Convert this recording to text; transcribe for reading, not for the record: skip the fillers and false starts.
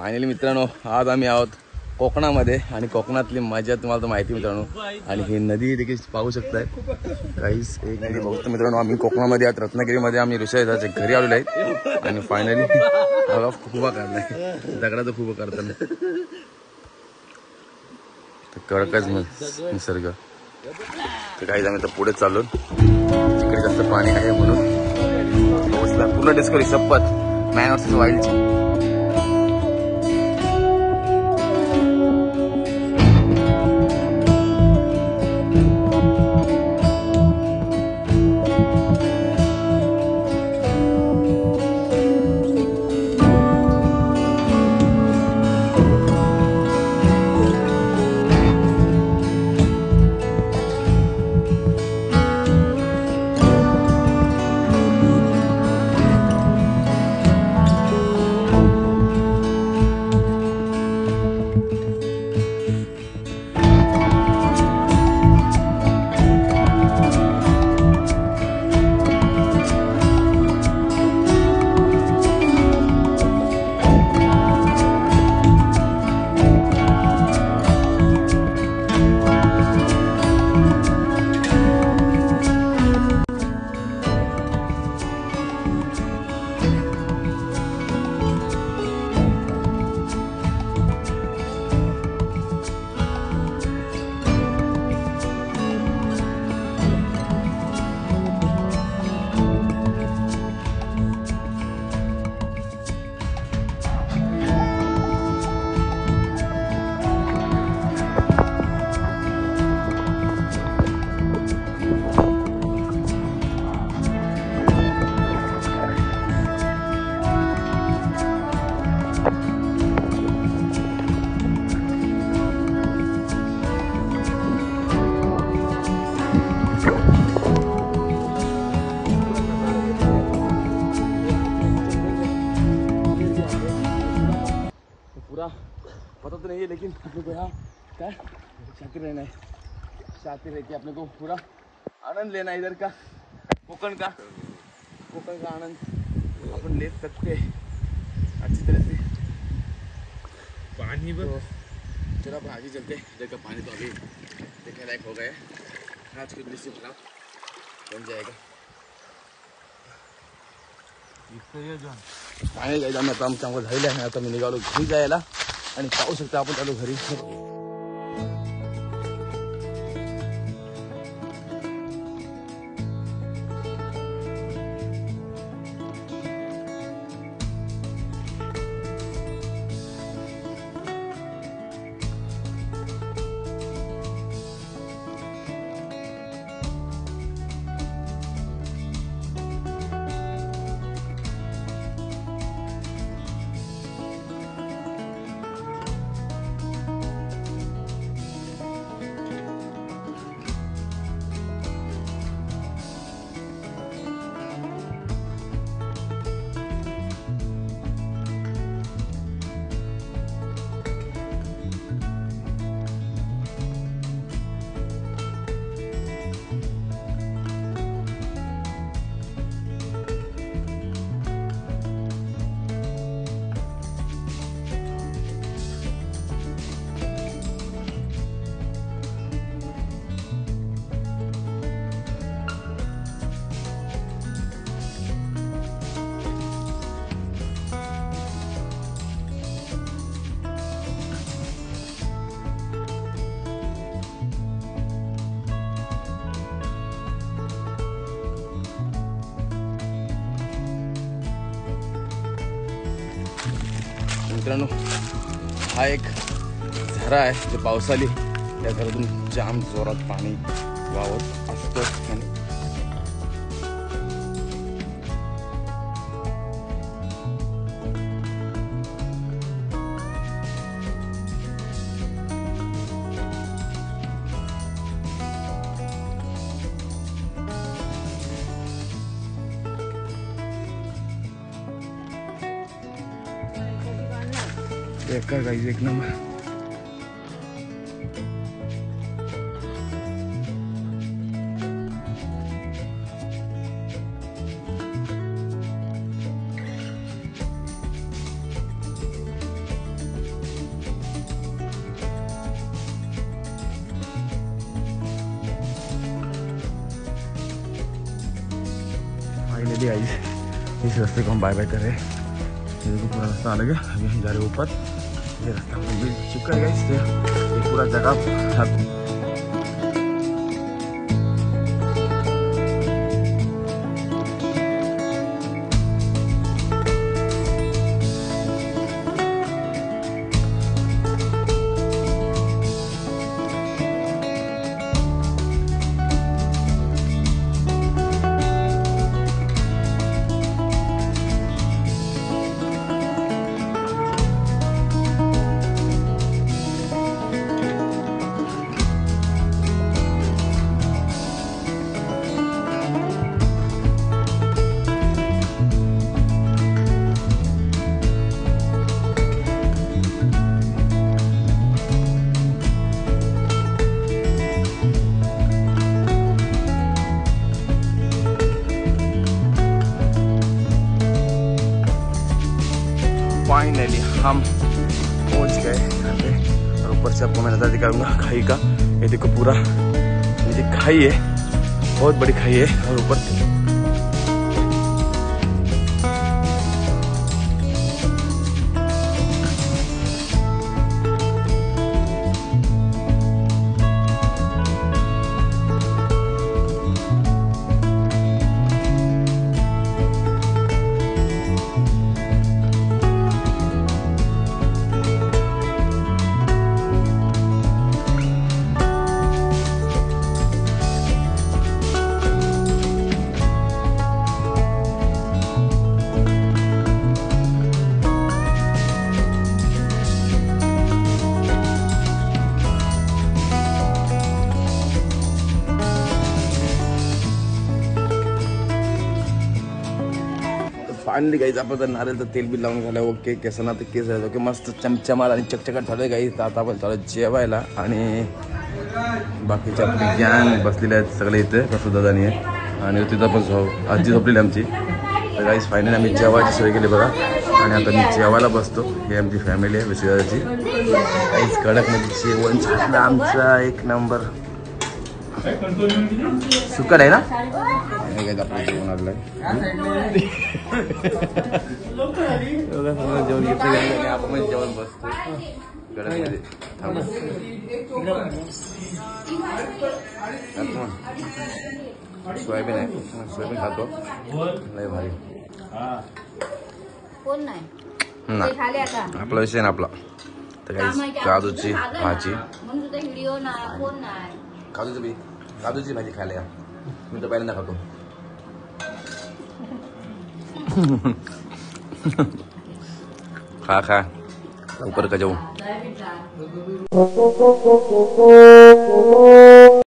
Finally मित्रांनो आज आम्ही आहोत कोकणामध्ये आणि कोकणातली मजा तुम्हाला तर माहिती मित्रांनो. आणि ही नदी देखील पाहू शकताय. काहीच एक नदी बघतो मित्रांनो. आम्ही कोकणामध्ये आहोत, रत्नागिरीमध्ये. आम्ही ऋषाच्या घरी आलेलो आहेत आणि फायनली खुबा काढलाय. दगडाचा खुबा काढताना कडकच निसर्ग. तर काहीच आम्ही तर पुढे चाललो. तिकडे जास्त पाणी आहे म्हणून पाऊसला पूर्ण डिस्कवरी शपथ मॅन वर्सेस वाईल्डची. पता तो नहीं है लेकिन अपने को यहाँ क्या शातिर रहना है. शातिर रह के अपने को पूरा आनंद लेना है. इधर का कोकण का आनंद अपन ले सकते हैं अच्छी तरह से. पानी तो चलो अब आगे चलते. इधर का पानी तो अभी देखने लायक हो गया है. आज के दृश्य खराब बन जाएगा. पाणी जायचं आम्ही आता आमच्या झालेलं आहे. आता मी निघालो घरी जायला आणि पाहू शकता आपण चालू घरी. मित्रांनो हा एक झरा आहे. जे पावसाळी त्या झऱ्यातून जाम जोरात पाणी वाहत असतो. एक नंबर. फाइनली गाइस इस रास्ते को हम बाय बाय कर रहे हैं। देखो पूरा रास्ता अलग है, अभी हम जा रहे हैं ऊपर। ये रास्ता मिल चुका है गाइस, ये पूरा जगह फाइनली हम पहुंच गए यहाँ पे। और ऊपर से आपको मैं नज़ारा दिखाऊंगा खाई का। ये देखो पूरा नीचे खाई है, बहुत बड़ी खाई है। और ऊपर फायनली गाईज आपण तर नारळाचं तेल बी लावून झालं ओके. केसांना तर केस झालं ओके, मस्त चमचमाल आणि चकचकाट झालं गाईज. आता आपण चालू जेवायला आणि बाकीचे आपली गँग बसलेले आहेत सगळे इथे. प्रसूदादानी आहे आणि तिथं पण आजी झोपलेली आमची. तर गाईज फायनली आम्ही जेवायची सोय केली बघा. आणि आता मी जेवायला बसतो. हे आमची फॅमिली आहे विश्वासाची. गाईज कडक मध्ये जेवण झालं आमचा एक नंबर. सुकट आहे ना आपलं जेवण आलं जेवण घेतलं आपण जेवण बसतो गडमध्ये सोयाबीन आहे. सोयाबीन खातो लय भारी. आपला विषय ना आपला. तर काही काजूची भाजी, काजूची भाजी खायला या. मी तर पहिल्यांदा खातो. खा खा ऊपर का जाऊ.